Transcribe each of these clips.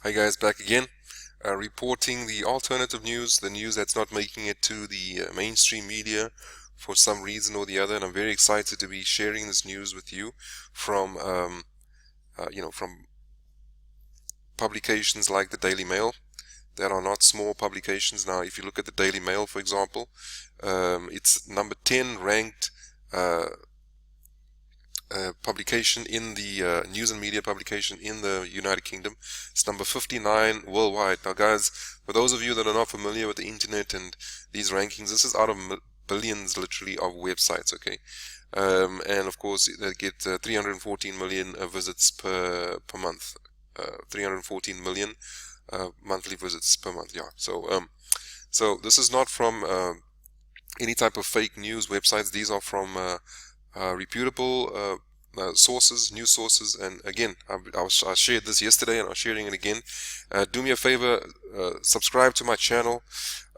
Hi guys, back again, reporting the alternative news, the news that's not making it to the mainstream media for some reason or the other, and I'm very excited to be sharing this news with you from, from publications like the Daily Mail that are not small publications. Now, if you look at the Daily Mail, for example, it's number 10 ranked publication in the news and media publication in the United Kingdom. It's number 59 worldwide. Now guys, for those of you that are not familiar with the internet and these rankings, this is out of billions literally of websites, okay? And of course they get 314 million visits per month. 314 million monthly visits per month, yeah. So this is not from any type of fake news websites. These are from reputable sources, news sources, and again, I shared this yesterday and I'm sharing it again. Do me a favor, subscribe to my channel,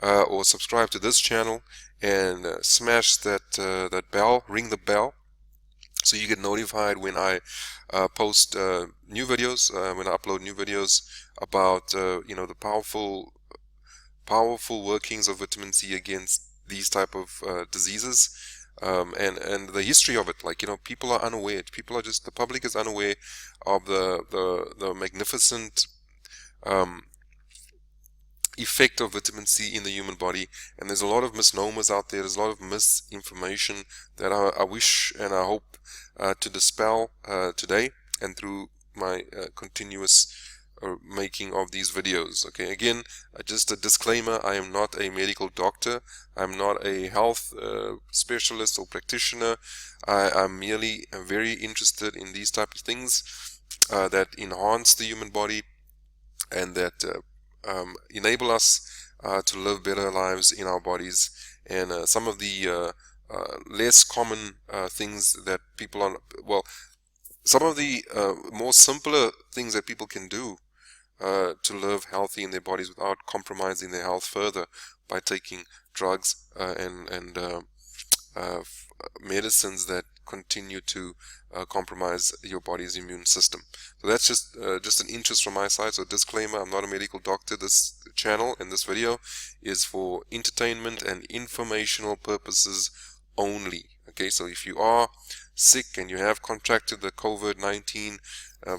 or subscribe to this channel, and smash that bell, ring the bell, so you get notified when I post new videos, when I upload new videos about the powerful workings of vitamin C against these type of diseases. And the history of it, people are unaware. The public is unaware of the magnificent effect of vitamin C in the human body. And there's a lot of misnomers out there. There's a lot of misinformation that I wish and I hope to dispel today and through my continuous making of these videos. Okay, again, just a disclaimer, I am not a medical doctor, I'm not a health specialist or practitioner. I'm merely very interested in these type of things that enhance the human body and that enable us to live better lives in our bodies. And some of the less common things that people are, some of the more simpler things that people can do to live healthy in their bodies without compromising their health further by taking drugs and medicines that continue to compromise your body's immune system. So that's just an interest from my side. So disclaimer, I'm not a medical doctor. This channel and this video is for entertainment and informational purposes only. Okay, so if you are sick and you have contracted the COVID-19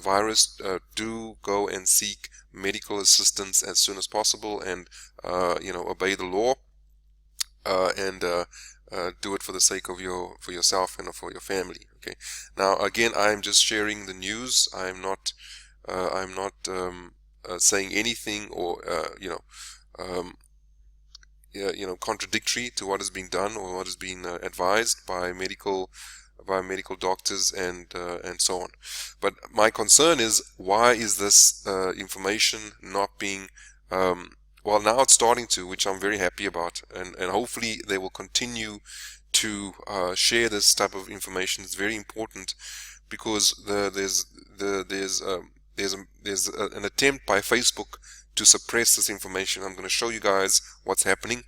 virus, do go and seek medical assistance as soon as possible, and obey the law, and do it for the sake of yourself and for your family. Okay. Now again, I'm just sharing the news. I'm not saying anything or contradictory to what is being done or what is being advised by medical doctors and so on. But my concern is, why is this information not being now it's starting to, which I'm very happy about, and hopefully they will continue to share this type of information. It's very important because there's an attempt by Facebook to suppress this information. I'm going to show you guys what's happening,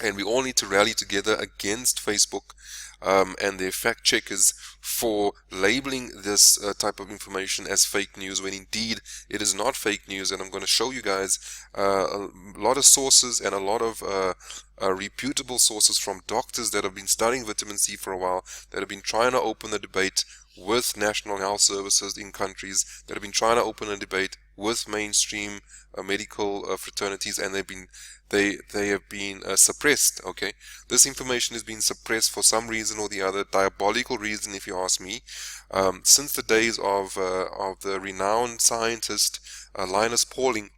and we all need to rally together against Facebook and their fact checkers for labeling this type of information as fake news, when indeed it is not fake news. And I'm going to show you guys a lot of sources and a lot of reputable sources from doctors that have been studying vitamin C for a while, that have been trying to open the debate with national health services in countries, that have been trying to open a debate with mainstream medical fraternities, and they have been suppressed. Okay, this information has been suppressed for some reason or the other, diabolical reason if you ask me, since the days of the renowned scientist Linus Pauling,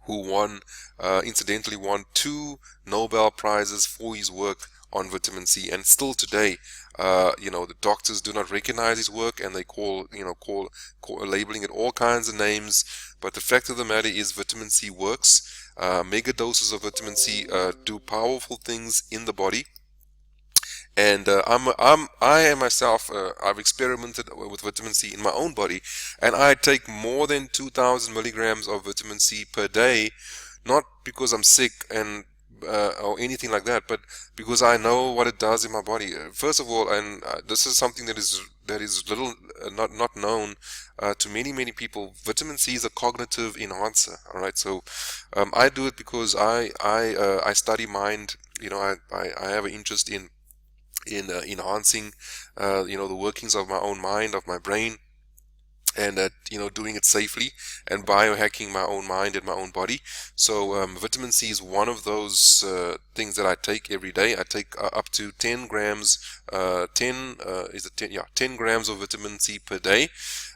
who incidentally won 2 Nobel Prizes for his work on vitamin C. And still today, the doctors do not recognize his work, and they call labeling it all kinds of names. But the fact of the matter is, vitamin C works. Mega doses of vitamin C do powerful things in the body. And I myself, I've experimented with vitamin C in my own body, and I take more than 2,000 milligrams of vitamin C per day, not because I'm sick and or anything like that, but because I know what it does in my body. First of all, and this is something that is little not known to many people. Vitamin C is a cognitive enhancer. All right, so I do it because I study mind. You know, I have an interest in enhancing the workings of my own mind, of my brain, and doing it safely and biohacking my own mind and my own body. So vitamin C is one of those things that I take every day. I take up to 10 grams 10 grams of vitamin C per day.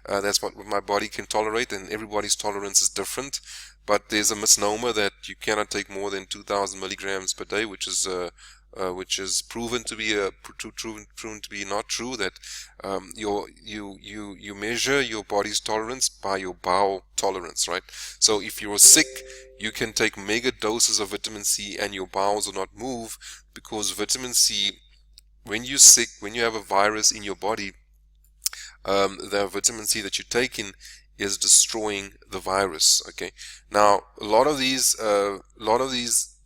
That's what my body can tolerate, and everybody's tolerance is different. But there's a misnomer that you cannot take more than 2,000 milligrams per day, which is proven to be proven to be not true. That you measure your body's tolerance by your bowel tolerance, right? So if you're sick, you can take mega doses of vitamin C and your bowels will not move, because vitamin C, when you're sick, when you have a virus in your body, the vitamin C that you're taking is destroying the virus. Okay, now a lot of these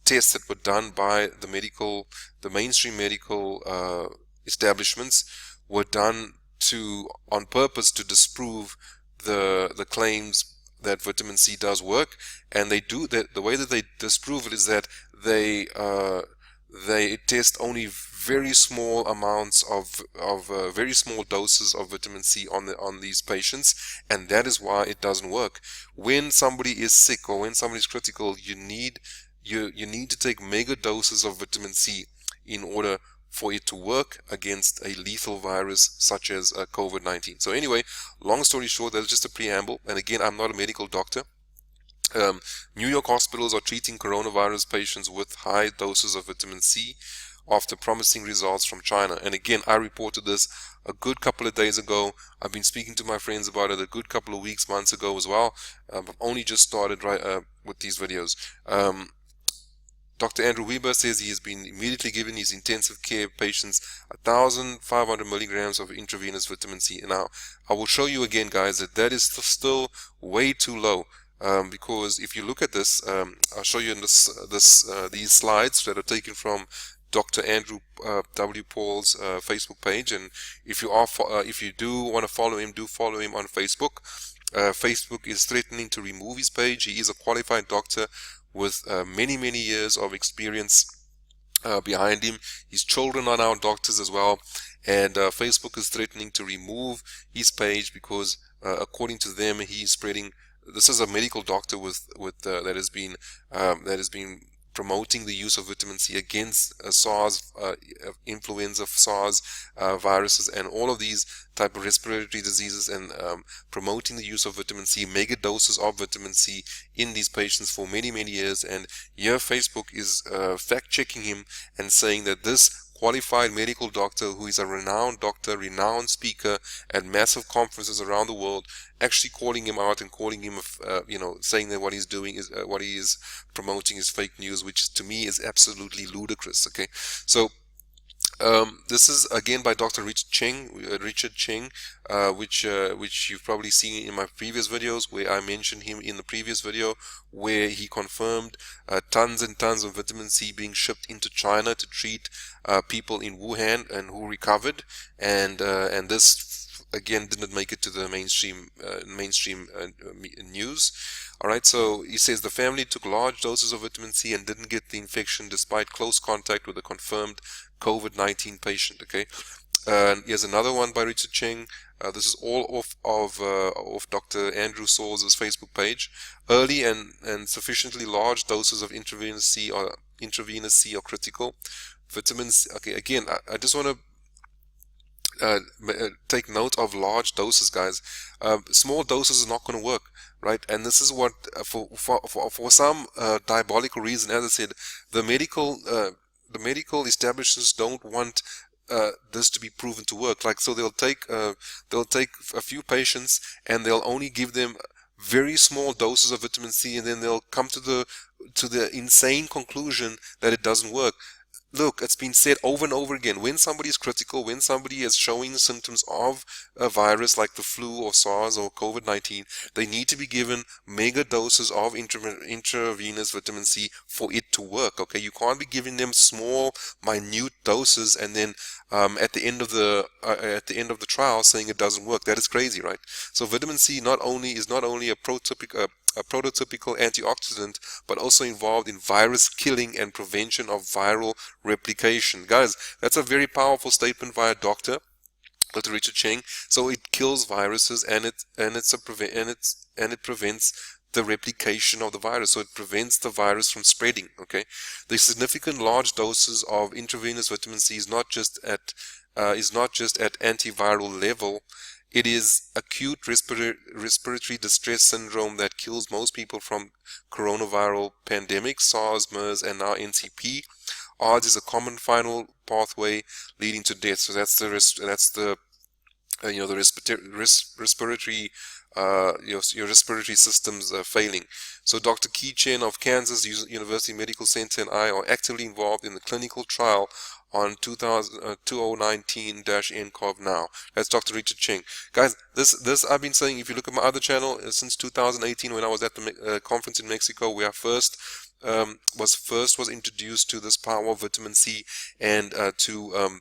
tests that were done by the mainstream medical establishments were done on purpose to disprove the claims that vitamin C does work. And they do that. The way that they disprove it is that they test only very small amounts of very small doses of vitamin C on these patients, and that is why it doesn't work. When somebody is sick or when somebody is critical, you need to take mega doses of vitamin C in order for it to work against a lethal virus such as COVID-19. So anyway, long story short, that's just a preamble. And again, I'm not a medical doctor. New York hospitals are treating coronavirus patients with high doses of vitamin C after promising results from China. And again, I reported this a good couple of days ago. I've been speaking to my friends about it a good couple of weeks, months ago as well. I've only just started with these videos. Dr. Andrew Weber says he has been immediately given his intensive care patients 1,500 milligrams of intravenous vitamin C. Now, I will show you again, guys, that is still way too low. Because if you look at this, I'll show you in these slides that are taken from Dr. Andrew W. Paul's Facebook page. And if you do want to follow him, do follow him on Facebook. Facebook is threatening to remove his page. He is a qualified doctor with many years of experience behind him. His children are now doctors as well, and Facebook is threatening to remove his page because according to them, he's spreading. This is a medical doctor that has been promoting the use of vitamin C against SARS, influenza, SARS viruses, and all of these type of respiratory diseases, and promoting the use of vitamin C, mega doses of vitamin C in these patients for many years. And here Facebook is fact checking him and saying that this qualified medical doctor, who is a renowned doctor, renowned speaker at massive conferences around the world, actually calling him out and calling him, saying that what he's doing is what he is promoting is fake news, which to me is absolutely ludicrous. Okay, so this is again by Dr. Richard Cheng, which you've probably seen in my previous videos, where I mentioned him in the previous video, where he confirmed tons and tons of vitamin C being shipped into China to treat people in Wuhan and who recovered, and this again didn't make it to the mainstream news. All right, so he says the family took large doses of vitamin C and didn't get the infection despite close contact with a confirmed COVID-19 patient. Okay, here's another one by Richard Cheng. This is all of Dr. Andrew Saul's Facebook page. Early and sufficiently large doses of intravenous C are critical. Vitamins. Okay, again, I just want to take note of large doses, guys. Small doses are not going to work, right? And this is what for some diabolical reason, as I said, the medical establishments don't want this to be proven to work. Like, so they'll take a few patients and they'll only give them very small doses of vitamin C, and then they'll come to the insane conclusion that it doesn't work. look, it's been said over and over again, when somebody is critical, when somebody is showing symptoms of a virus like the flu or SARS or COVID-19, they need to be given mega doses of intravenous vitamin C for it to work. Okay, you can't be giving them small, minute doses and then at the end of the trial saying it doesn't work. That is crazy, right? So vitamin C is not only a prototypical antioxidant, but also involved in virus killing and prevention of viral replication. Guys, that's a very powerful statement by a Dr. Richard Cheng. So it kills viruses and it prevents the replication of the virus. So it prevents the virus from spreading. Okay, the significant large doses of intravenous vitamin C is not just at antiviral level. It is acute respiratory distress syndrome that kills most people from coronavirus pandemic, SARS, MERS, and now NCP. ARDS is a common final pathway leading to death. So that's the respiratory your respiratory systems failing. So Dr. Ki Chen of Kansas University Medical Center and I are actively involved in the clinical trial on 2019-nCoV now. That's Dr. Richard Cheng. Guys, this I've been saying, if you look at my other channel, since 2018 when I was at the conference in Mexico, where I was introduced to this power of vitamin C and to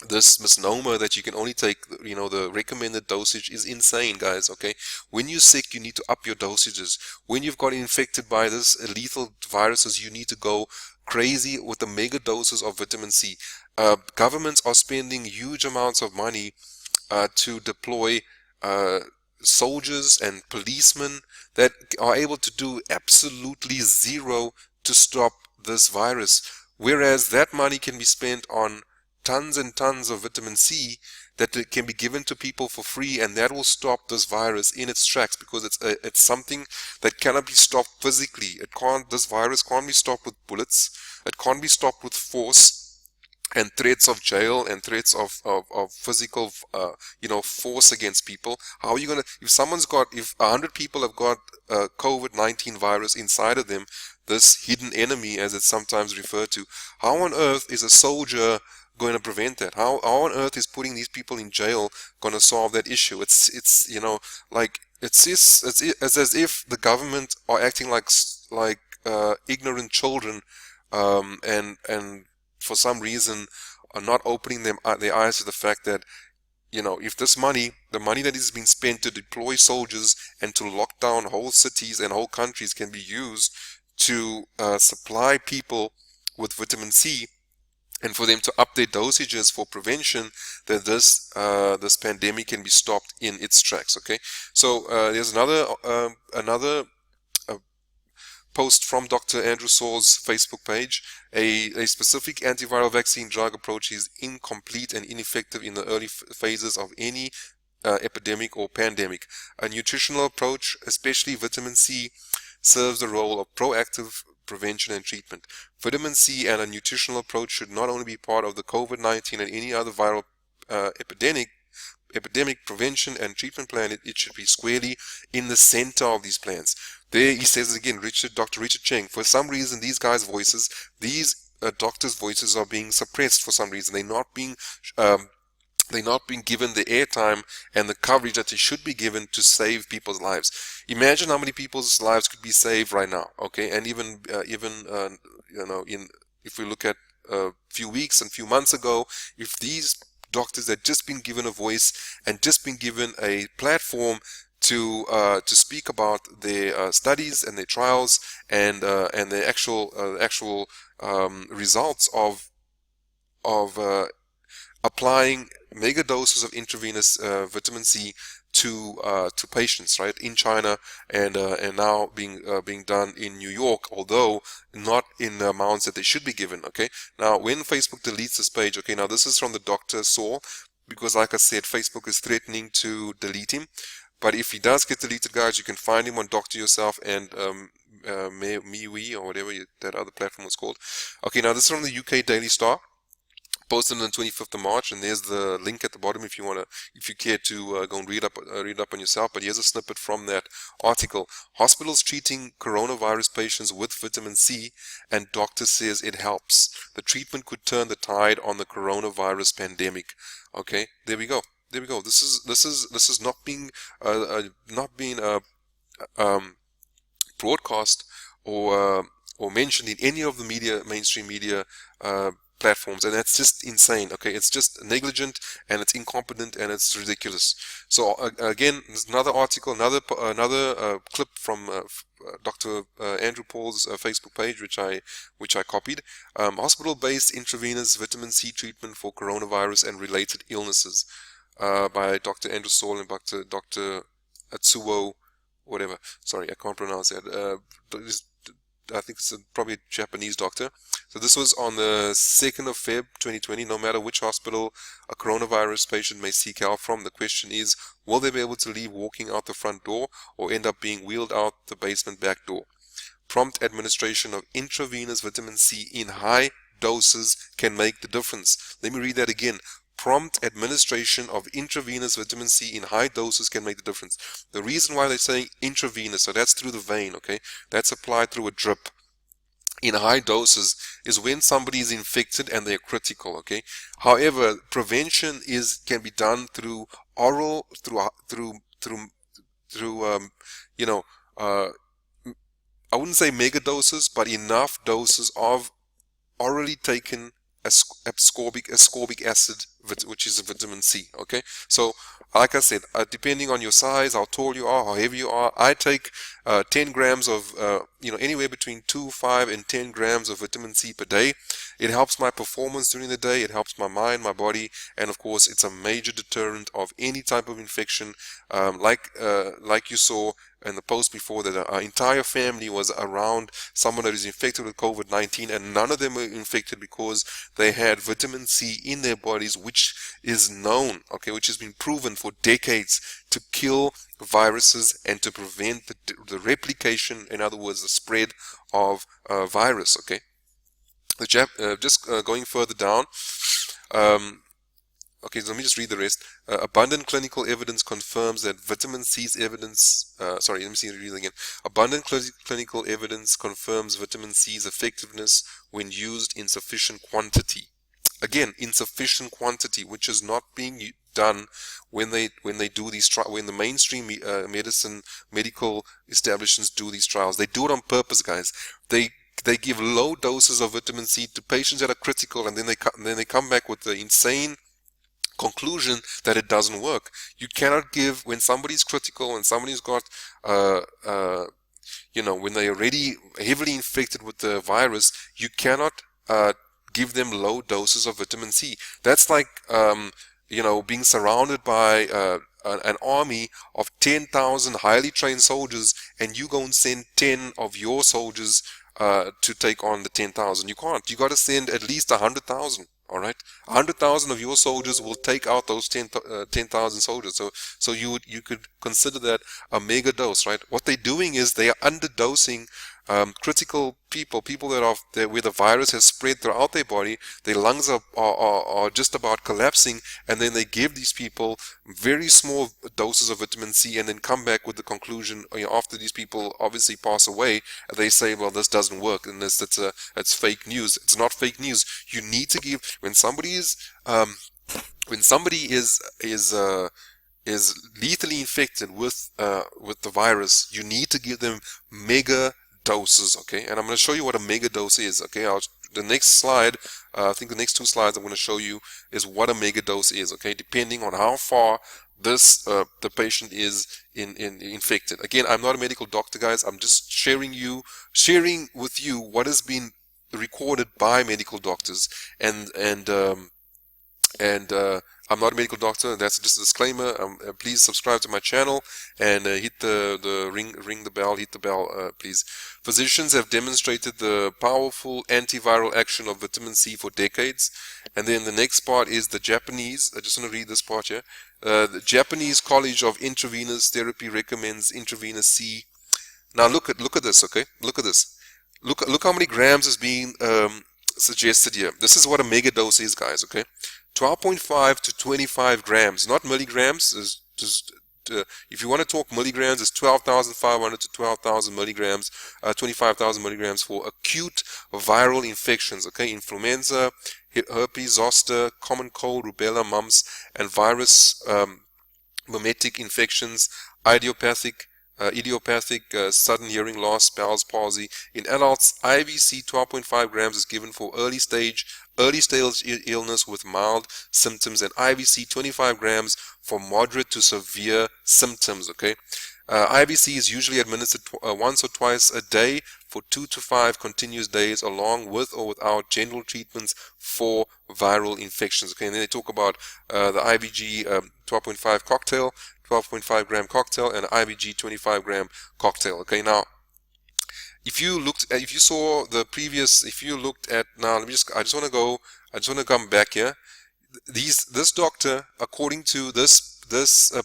this misnomer that you can only take, the recommended dosage is insane, guys. Okay, when you're sick, you need to up your dosages. When you've got infected by this lethal viruses, you need to go crazy with the mega doses of vitamin C. Governments are spending huge amounts of money to deploy soldiers and policemen that are able to do absolutely zero to stop this virus, whereas that money can be spent on tons and tons of vitamin C that can be given to people for free, and that will stop this virus in its tracks, because it's something that cannot be stopped physically. This virus can't be stopped with bullets. It can't be stopped with force and threats of jail and threats of physical force against people. How are you gonna, if 100 people have got COVID-19 virus inside of them, this hidden enemy as it's sometimes referred to, how on earth is a soldier going to prevent that? How on earth is putting these people in jail going to solve that issue? It's as if the government are acting like ignorant children, and for some reason are not opening their eyes to the fact that, if the money that is being spent to deploy soldiers and to lock down whole cities and whole countries can be used to supply people with vitamin C, and for them to up their dosages for prevention, that this pandemic can be stopped in its tracks. Okay, so there's another post from Dr. Andrew Saul's Facebook page. A specific antiviral vaccine drug approach is incomplete and ineffective in the early phases of any epidemic or pandemic. A nutritional approach, especially vitamin C, serves the role of proactive prevention and treatment. Vitamin C and a nutritional approach should not only be part of the COVID-19 and any other viral epidemic prevention and treatment plan, it should be squarely in the center of these plans. There he says again, Dr. Richard Cheng, for some reason these doctors' voices are being suppressed for some reason. They're not being given the airtime and the coverage that they should be given to save people's lives. Imagine how many people's lives could be saved right now, okay? And even if we look at a few weeks and few months ago, if these doctors had just been given a voice and just been given a platform to speak about their studies and their trials and the actual results of applying mega doses of intravenous vitamin C to patients, right, in China, and now being done in New York, although not in the amounts that they should be given. Okay, now when Facebook deletes this page, okay, now this is from the Dr. Saul, because like I said, Facebook is threatening to delete him. But if he does get deleted, guys, you can find him on Dr. Yourself and MeWe or whatever that other platform was called. Okay, now this is from the UK Daily Star. Posted on the 25th of March, and there's the link at the bottom if you care to go and read up on yourself. But here's a snippet from that article. Hospitals treating coronavirus patients with vitamin C, and doctor says it helps. The treatment could turn the tide on the coronavirus pandemic. Okay, there we go. There we go. This is not being broadcast or mentioned in any of the mainstream media platforms, and that's just insane. Okay, it's just negligent, and it's incompetent, and it's ridiculous. So again, there's another article, another clip from Dr. Andrew Paul's Facebook page, which I copied. Hospital-based intravenous vitamin C treatment for coronavirus and related illnesses, by Dr. Andrew Saul and Dr. Atsuo, whatever. Sorry, I can't pronounce that. I think it's probably a Japanese doctor. So this was on the 2nd of Feb 2020. No matter which hospital a coronavirus patient may seek help from, the question is, will they be able to leave walking out the front door or end up being wheeled out the basement back door? Prompt administration of intravenous vitamin C in high doses can make the difference. Let me read that again. Prompt administration of intravenous vitamin C in high doses can make the difference. The reason why they're saying intravenous, so that's through the vein, okay? That's applied through a drip in high doses, is when somebody is infected and they're critical, okay? However, prevention can be done through oral, I wouldn't say mega doses, but enough doses of orally taken ascorbic acid, which is a vitamin C. Okay, so like I said, depending on your size, how tall you are, how heavy you are, I take 10 grams of anywhere between 2, 5 and 10 grams of vitamin C per day. It helps my performance during the day, it helps my mind, my body, and of course it's a major deterrent of any type of infection, like you saw in the post before, that our entire family was around someone that is infected with COVID-19, and none of them were infected because they had vitamin C in their bodies, which is known, okay, which has been proven for decades to kill viruses and to prevent the replication, in other words, the spread of virus. Okay, just going further down. Okay, so let me just read the rest. Abundant clinical evidence confirms that vitamin C's evidence. Sorry, let me see. Read it again. Abundant clinical evidence confirms vitamin C's effectiveness when used in sufficient quantity. Again, insufficient quantity, which is not being done when they do these when the mainstream medical establishments do these trials. They do it on purpose, guys. They give low doses of vitamin C to patients that are critical, and then they come back with the insane conclusion that it doesn't work. You cannot give, when somebody's critical and somebody's got when they're already heavily infected with the virus, you cannot give them low doses of vitamin C. That's like being surrounded by an army of 10,000 highly trained soldiers, and you go and send 10 of your soldiers to take on the 10,000. You can't. You got to send at least 100,000. All right, 100,000 of your soldiers will take out those 10,000 soldiers. So you could consider that a mega dose, right? What they're doing is they are underdosing critical people that are there, where the virus has spread throughout their body. Their lungs are just about collapsing, and then they give these people very small doses of vitamin C, and then come back with the conclusion, after these people obviously pass away, they say, well, this doesn't work, and it's fake news. It's not fake news. You need to give, when somebody is lethally infected with the virus, you need to give them mega doses. Okay, and I'm going to show you what a mega dose is. Okay, the next slide, I think the next two slides I'm going to show you is what a mega dose is. Okay, depending on how far the patient is infected. Again, I'm not a medical doctor, guys. I'm just sharing with you what has been recorded by medical doctors, and I'm not a medical doctor. That's just a disclaimer. Please subscribe to my channel and hit the ring the bell, hit the bell, please. Physicians have demonstrated the powerful antiviral action of vitamin C for decades. And then the next part is the Japanese. I just want to read this part here. The Japanese College of Intravenous Therapy recommends intravenous C. Now look at this. Okay, look at this. Look how many grams is being suggested here. This is what a mega dose is, guys. Okay, 12.5 to 25 grams, not milligrams. Is just if you want to talk milligrams, it's 12,500 to 12,000 milligrams, 25,000 milligrams for acute viral infections. Okay, influenza, herpes zoster, common cold, rubella, mumps, and virus mimetic infections, idiopathic, sudden hearing loss, Bell's palsy. In adults, IVC 12.5 grams is given for early stage illness with mild symptoms, and IVC 25 grams for moderate to severe symptoms. Okay, IVC is usually administered once or twice a day for 2 to 5 continuous days, along with or without general treatments for viral infections. Okay, and then they talk about the IVG 12.5 cocktail, 12.5 gram cocktail, and IVG 25 gram cocktail. Okay, now if you looked at, if you looked at, now let me just, I just want to come back here. This doctor, according to this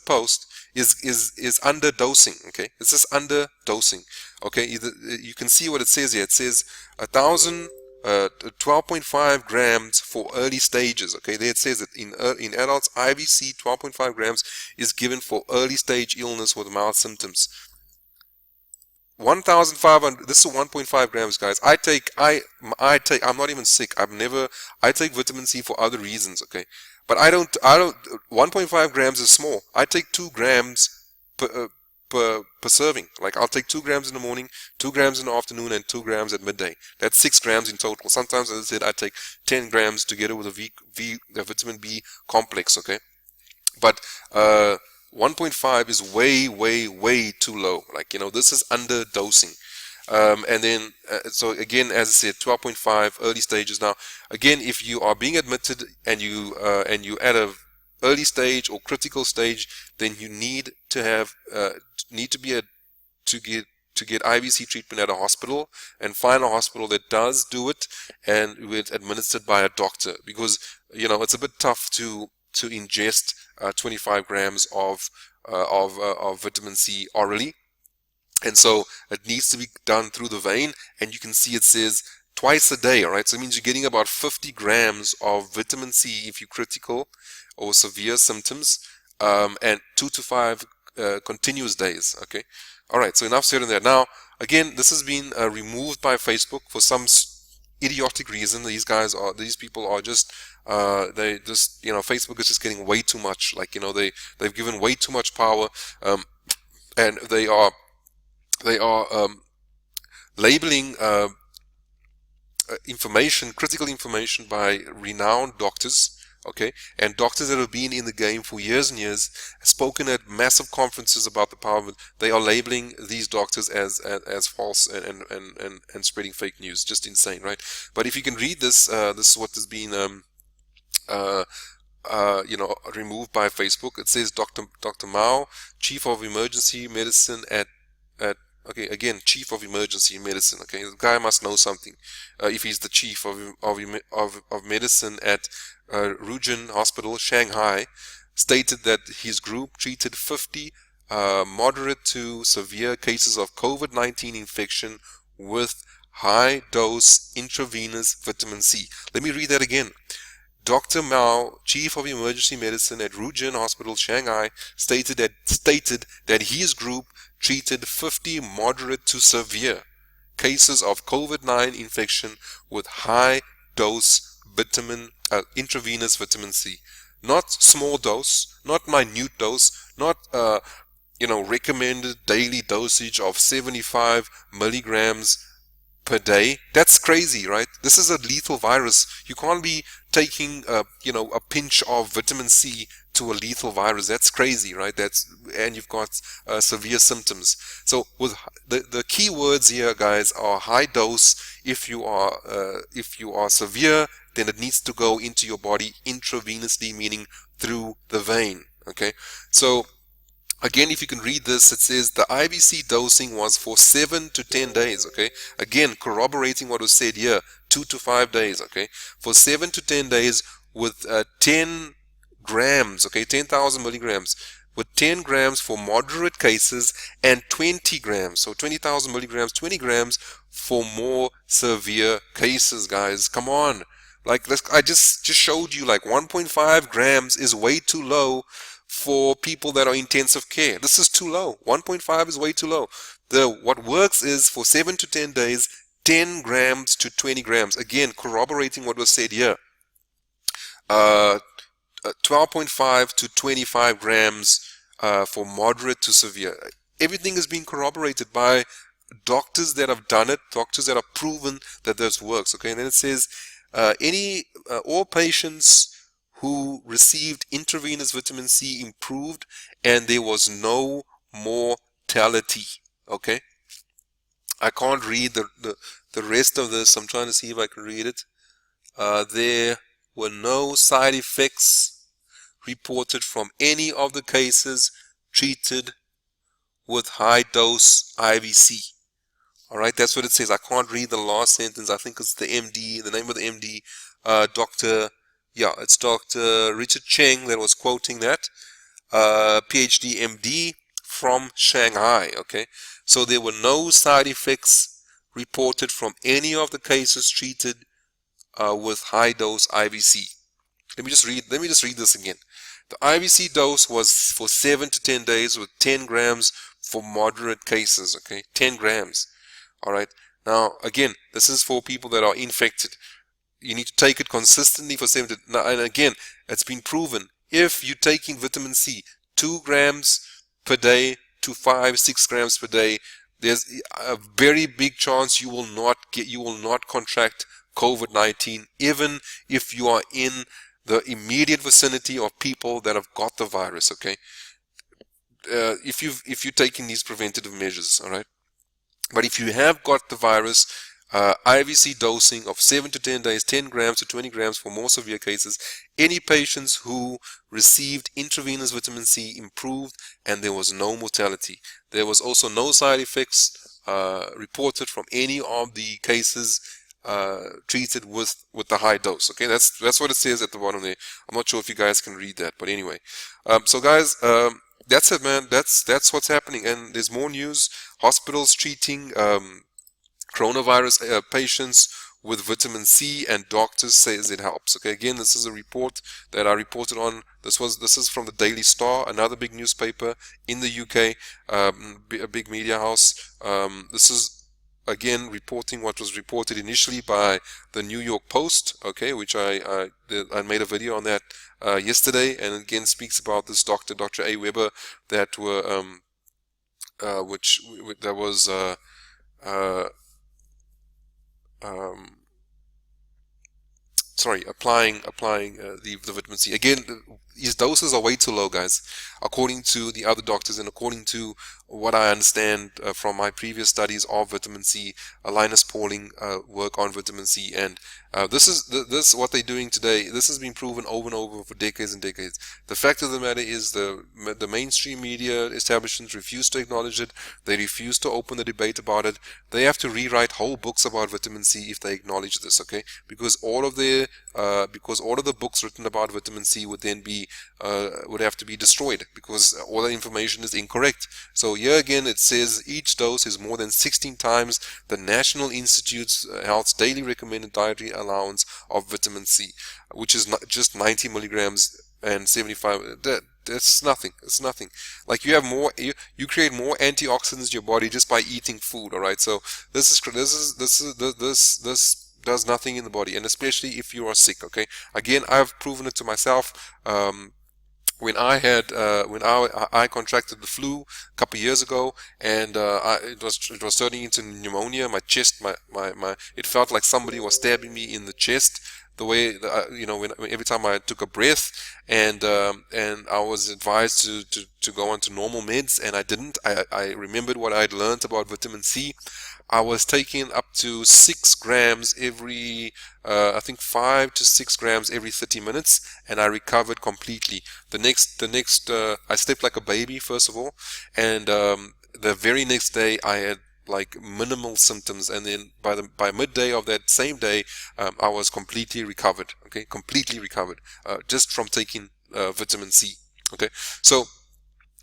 post, is under dosing. Okay, this is under dosing. Okay, you can see what it says here. It says 12.5 grams for early stages. Okay, there it says that in adults, IVC 12.5 grams is given for early stage illness with mild symptoms. 1,500. This is 1.5 grams, guys. I'm not even sick. I take vitamin C for other reasons. Okay, but I don't. 1.5 grams is small. I take 2 grams per serving. Like, I'll take 2 grams in the morning, 2 grams in the afternoon, and 2 grams at midday. That's 6 grams in total. Sometimes, as I said, I take 10 grams together with the vitamin B complex. Okay, but 1.5 is way too low. Like, this is under dosing. And then, so again, as I said, 12.5 early stages. Now, again, if you are being admitted and you at a early stage or critical stage, then you need to have to get IVC treatment at a hospital, and find a hospital that does do it and it's administered by a doctor, because it's a bit tough to ingest 25 grams of vitamin C orally, and so it needs to be done through the vein. And you can see it says twice a day. All right, so it means you're getting about 50 grams of vitamin C if you're critical or severe symptoms, and 2 to 5 continuous days. Okay, all right, so enough said on that. Now, again, this has been removed by Facebook for some idiotic reason. These people are just Facebook is just getting way too much. Like, they've given way too much power, and they are labeling critical information by renowned doctors. Okay, and doctors that have been in the game for years and years, spoken at massive conferences about the power of it. They are labeling these doctors as false and spreading fake news. Just insane, right? But if you can read this, this is what has been removed by Facebook. It says Dr. Mao, Chief of Emergency Medicine at okay, again, Chief of Emergency Medicine. Okay, the guy must know something if he's the Chief of Medicine at Rujin Hospital, Shanghai, stated that his group treated 50 moderate to severe cases of COVID-19 infection with high-dose intravenous vitamin C. Let me read that again. Dr. Mao, Chief of Emergency Medicine at Rujin Hospital, Shanghai, stated that his group treated 50 moderate to severe cases of COVID-19 infection with high-dose intravenous vitamin C. Not small dose, not minute dose, not recommended daily dosage of 75 milligrams per day. That's crazy, right? This is a lethal virus. You can't be taking a pinch of vitamin C to a lethal virus. That's crazy, right? And you've got severe symptoms. So with the key words here, guys, are high dose. If you are severe, then it needs to go into your body intravenously, meaning through the vein. Okay, so again, if you can read this, it says the IVC dosing was for 7 to 10 days. Okay, again, corroborating what was said here, 2 to 5 days. Okay, for 7 to 10 days with 10 grams. Okay, 10,000 milligrams with 10 grams for moderate cases and 20 grams, so 20,000 milligrams, 20 grams for more severe cases, guys. Come on. Like this, I just showed you like 1.5 grams is way too low for people that are intensive care. This is too low. 1.5 is way too low. What works is for 7 to 10 days, 10 grams to 20 grams. Again, corroborating what was said here. 12.5 to 25 grams for moderate to severe. Everything is being corroborated by doctors that have done it, doctors that have proven that this works. Okay, and then it says all patients who received intravenous vitamin C improved, and there was no mortality. Okay, I can't read the rest of this. I'm trying to see if I can read it. There were no side effects reported from any of the cases treated with high dose IVC. All right, that's what it says. I can't read the last sentence. I think it's the MD, the name of the MD, it's Dr. Richard Cheng that was quoting that, PhD MD from Shanghai. Okay, so there were no side effects reported from any of the cases treated with high dose IVC. Let me just read this again. The IVC dose was for 7 to 10 days with 10 grams for moderate cases. Okay, 10 grams. All right. Now, again, this is for people that are infected. You need to take it consistently for 7 to... Now, and again, it's been proven. If you're taking vitamin C, 2 grams per day to 5-6 grams per day, there's a very big chance you will not contract COVID-19, even if you are in the immediate vicinity of people that have got the virus. Okay, if you're taking these preventative measures, all right. But if you have got the virus, IVC dosing of 7 to 10 days, 10 grams to 20 grams for more severe cases. Any patients who received intravenous vitamin C improved, and there was no mortality. There was also no side effects reported from any of the cases treated with the high dose. Okay, that's what it says at the bottom there. I'm not sure if you guys can read that, but anyway. So guys, that's it, man. That's what's happening, and there's more news. Hospitals treating coronavirus patients with vitamin C, and doctors says it helps. Okay, again, this is a report that I reported on. This is from the Daily Star, another big newspaper in the UK, a big media house. This is again reporting what was reported initially by the New York Post. Okay, which I made a video on that yesterday, and again speaks about this Dr. A. Weber that were applying the vitamin C. Again, his doses are way too low, guys, according to the other doctors, and according to what I understand from my previous studies of vitamin C, Linus Pauling work on vitamin C, and this what they're doing today. This has been proven over and over for decades and decades. The fact of the matter is the mainstream media establishments refuse to acknowledge it. They refuse to open the debate about it. They have to rewrite whole books about vitamin C if they acknowledge this. Okay, because all of the books written about vitamin C would then would have to be destroyed, because all the information is incorrect. So here again it says each dose is more than 16 times the National Institute's Health's daily recommended dietary allowance of vitamin C, which is not just 90 milligrams and 75. That's nothing. It's nothing. Like you have more, you create more antioxidants in your body just by eating food. All right. So this does nothing in the body, and especially if you are sick. Okay. Again, I've proven it to myself. When I contracted the flu a couple of years ago, and it was turning into pneumonia. My chest, it felt like somebody was stabbing me in the chest. The way every time I took a breath, and I was advised to go on to normal meds, and I didn't. I remembered what I had learned about vitamin C. I was taking up to 6 grams every, I think 5 to 6 grams every 30 minutes, and I recovered completely. The next, I slept like a baby, first of all, and the very next day I had like minimal symptoms, and then by midday of that same day, I was completely recovered. Okay, completely recovered, just from taking vitamin C. Okay, so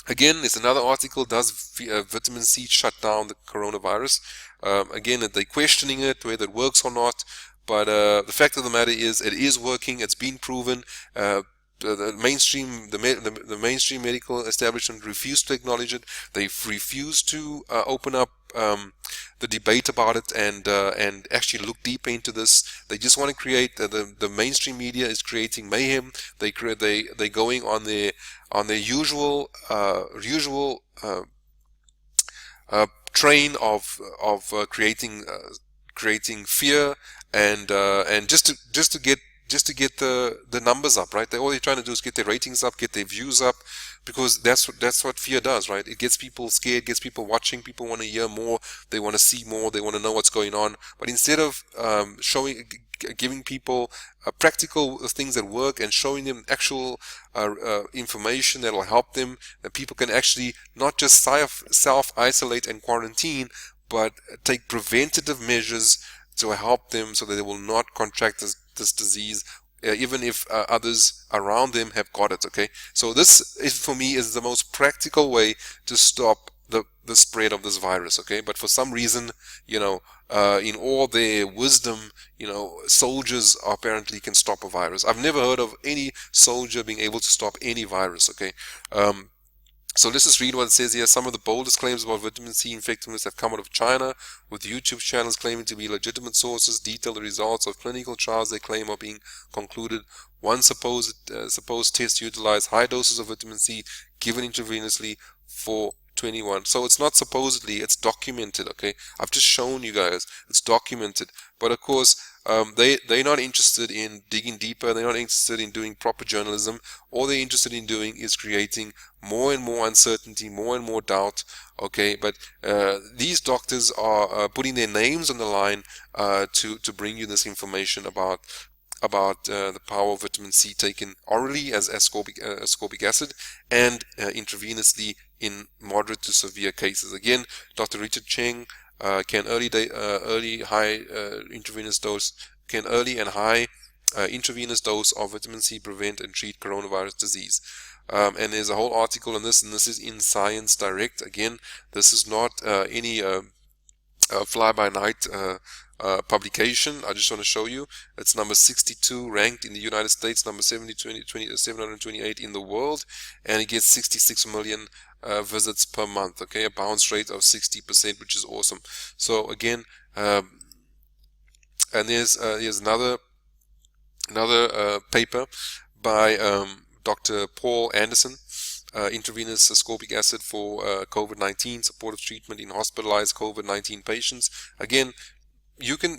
Again, it's another article, does vitamin C shut down the coronavirus? Again, they're questioning it, whether it works or not. But the fact of the matter is, it is working. It's been proven. The mainstream medical establishment refused to acknowledge it. They refused to open up the debate about it and actually look deeper into this. They just want to create the mainstream media is creating mayhem. They're going on their usual train of creating fear and just to get the numbers up, right? All they're trying to do is get their ratings up, get their views up, because that's what fear does, right? It gets people scared, gets people watching. People want to hear more, they want to see more, they want to know what's going on. But instead of giving people practical things that work and showing them actual information that will help them, that people can actually not just self-isolate and quarantine, but take preventative measures to help them so that they will not contract this disease, even if others around them have got it. Okay, so this is, for me, is the most practical way to stop the spread of this virus. Okay, but for some reason, in all their wisdom, soldiers apparently can stop a virus. I've never heard of any soldier being able to stop any virus. Okay. So let's just read what it says here. Some of the boldest claims about vitamin C effectiveness have come out of China, with YouTube channels claiming to be legitimate sources detail the results of clinical trials they claim are being concluded. One supposed test utilized high doses of vitamin C given intravenously for 21. So it's not supposedly, it's documented. Okay, I've just shown you guys it's documented. But of course, they're not interested in digging deeper. They're not interested in doing proper journalism. All they're interested in doing is creating more and more uncertainty, more and more doubt. Okay, but these doctors are putting their names on the line to bring you this information about the power of vitamin C taken orally as ascorbic acid and intravenously in moderate to severe cases. Again, Dr. Richard Cheng, can early and high intravenous dose of vitamin C prevent and treat coronavirus disease. And there's a whole article on this, and this is in Science Direct. Again, this is not any fly-by-night publication. I just want to show you it's number 62 ranked in the United States, number 728 in the world, and it gets 66 million visits per month. Okay, a bounce rate of 60%, which is awesome. So again, and here's another paper by Dr. Paul Anderson, intravenous ascorbic acid for COVID-19, supportive treatment in hospitalized COVID-19 patients. Again, you can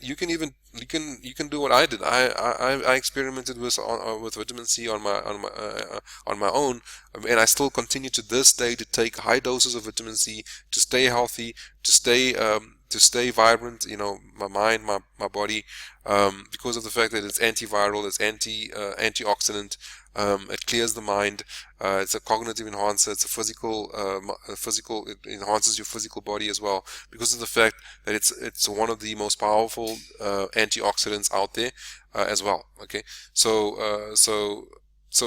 do what I did. I experimented with vitamin C on my own, and I still continue to this day to take high doses of vitamin C to stay healthy, to stay vibrant. My mind, my body, because of the fact that it's antiviral, it's antioxidant. It clears the mind. It's a cognitive enhancer. It's a physical. It enhances your physical body as well, because of the fact that it's one of the most powerful antioxidants out there as well. Okay, so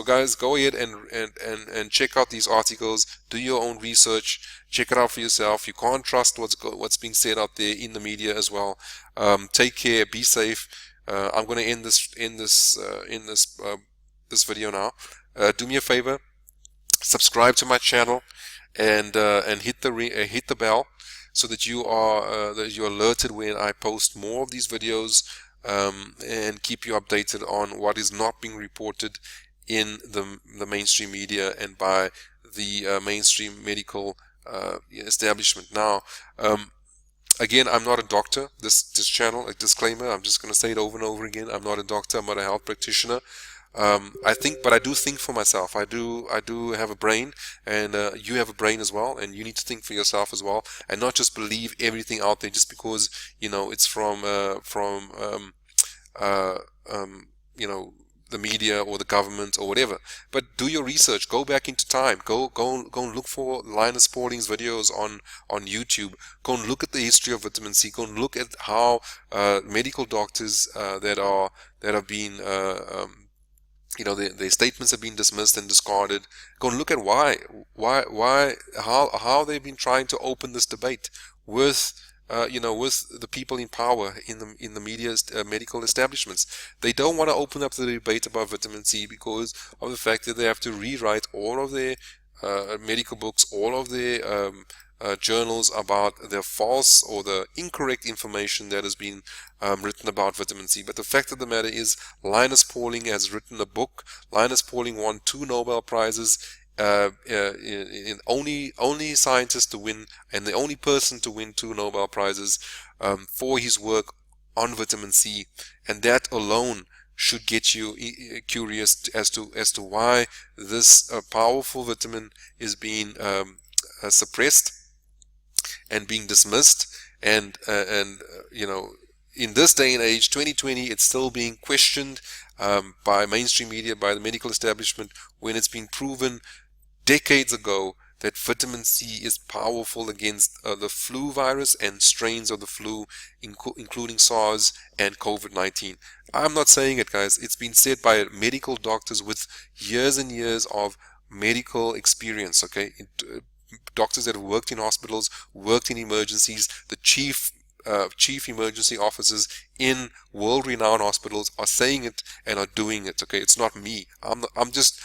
guys, go ahead and check out these articles. Do your own research. Check it out for yourself. You can't trust what's being said out there in the media as well. Take care. Be safe. I'm going to end this video now. Do me a favor, subscribe to my channel, and hit the bell so that you're alerted when I post more of these videos, and keep you updated on what is not being reported in the mainstream media and by the mainstream medical establishment. Now, again, I'm not a doctor. This channel, a disclaimer, I'm just going to say it over and over again. I'm not a doctor. I'm not a health practitioner. But I do think for myself. I do have a brain, and you have a brain as well, and you need to think for yourself as well, and not just believe everything out there just because it's from the media or the government or whatever. But do your research. Go back into time. Go and look for Linus Pauling's videos on YouTube. Go and look at the history of vitamin C. Go and look at how medical doctors that have been their statements have been dismissed and discarded. Go and look at how they've been trying to open this debate with with the people in power in the media, medical establishments. They don't want to open up the debate about vitamin C because of the fact that they have to rewrite all of their medical books, all of their journals about the false or the incorrect information that has been written about vitamin C. But the fact of the matter is, Linus Pauling has written a book. Linus Pauling won 2 Nobel Prizes, only scientist to win and the only person to win 2 Nobel Prizes for his work on vitamin C, and that alone should get you curious as to why this powerful vitamin is being suppressed and being dismissed, and in this day and age, 2020, it's still being questioned by mainstream media, by the medical establishment, when it's been proven decades ago that vitamin C is powerful against the flu virus and strains of the flu, including SARS and COVID-19. I'm not saying it, guys. It's been said by medical doctors with years and years of medical experience, okay? Doctors that have worked in hospitals, worked in emergencies, the chief emergency officers in world-renowned hospitals are saying it and are doing it. Okay, it's not me. I'm just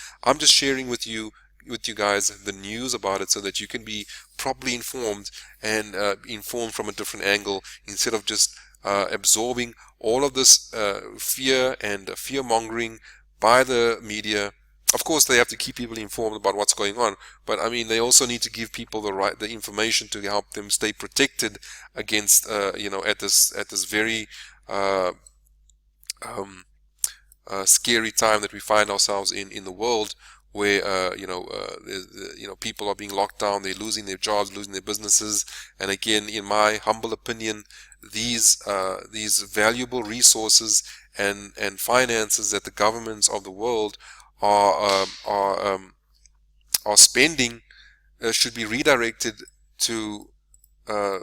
sharing with you guys the news about it so that you can be properly informed and informed from a different angle, instead of just absorbing all of this fear and fear-mongering by the media. Of course, they have to keep people informed about what's going on, but I mean, they also need to give people the information to help them stay protected against, at this very scary time that we find ourselves in the world, where people are being locked down, they're losing their jobs, losing their businesses, and again, in my humble opinion, these valuable resources and finances that the governments of the world are spending should be redirected to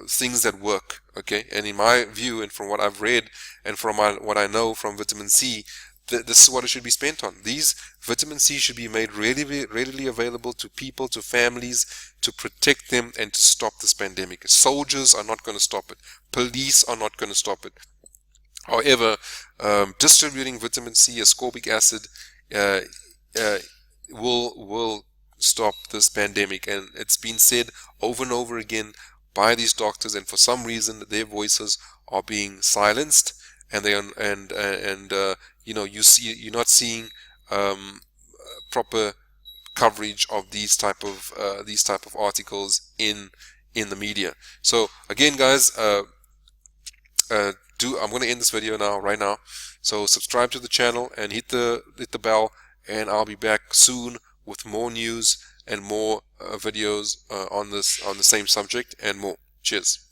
things that work. Okay, and in my view, and from what I've read and from what I know from vitamin C, this is what it should be spent on. These vitamin C should be made readily available to people, to families, to protect them and to stop this pandemic. Soldiers are not going to stop it. Police are not going to stop it. However, distributing vitamin C, ascorbic acid, will stop this pandemic, and it's been said over and over again by these doctors, and for some reason their voices are being silenced, and you're not seeing proper coverage of these type of articles in the media. So again, guys, I'm going to end this video right now. So subscribe to the channel and hit the bell, and I'll be back soon with more news and more videos on the same subject and more. Cheers.